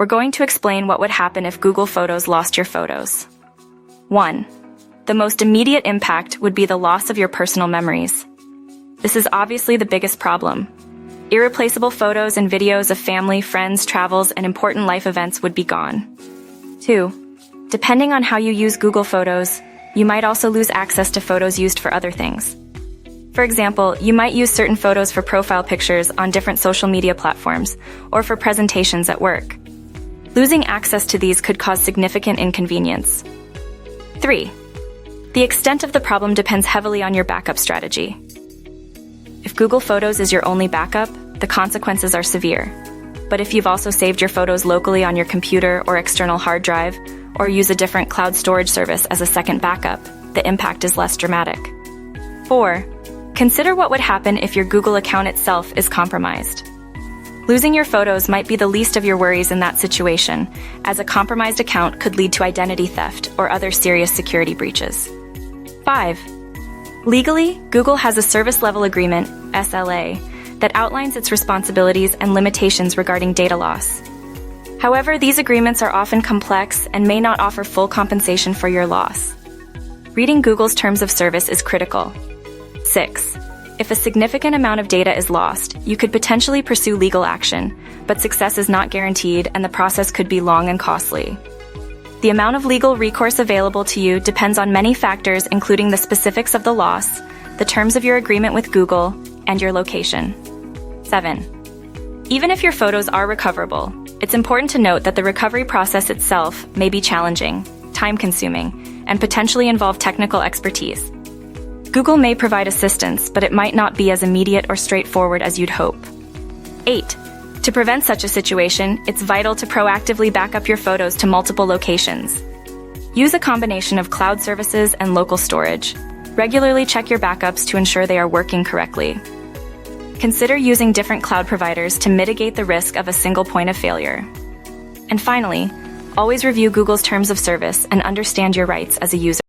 we're going to explain what would happen if Google Photos lost your photos. 1. The most immediate impact would be the loss of your personal memories. This is obviously the biggest problem. Irreplaceable photos and videos of family, friends, travels, and important life events would be gone. 2. Depending on how you use Google Photos, you might also lose access to photos used for other things. For example, you might use certain photos for profile pictures on different social media platforms or for presentations at work. Losing access to these could cause significant inconvenience. 3. The extent of the problem depends heavily on your backup strategy. If Google Photos is your only backup, the consequences are severe. But if you've also saved your photos locally on your computer or external hard drive, or use a different cloud storage service as a second backup, the impact is less dramatic. 4. Consider what would happen if your Google account itself is compromised. Losing your photos might be the least of your worries in that situation, as a compromised account could lead to identity theft or other serious security breaches. 5. Legally, Google has a service level agreement, SLA, that outlines its responsibilities and limitations regarding data loss. However, these agreements are often complex and may not offer full compensation for your loss. Reading Google's terms of service is critical. 6. If a significant amount of data is lost, you could potentially pursue legal action, but success is not guaranteed and the process could be long and costly. The amount of legal recourse available to you depends on many factors, including the specifics of the loss, the terms of your agreement with Google, and your location. 7. Even if your photos are recoverable, it's important to note that the recovery process itself may be challenging, time-consuming, and potentially involve technical expertise. Google may provide assistance, but it might not be as immediate or straightforward as you'd hope. 8. To prevent such a situation, it's vital to proactively back up your photos to multiple locations. Use a combination of cloud services and local storage. Regularly check your backups to ensure they are working correctly. Consider using different cloud providers to mitigate the risk of a single point of failure. And finally, always review Google's terms of service and understand your rights as a user.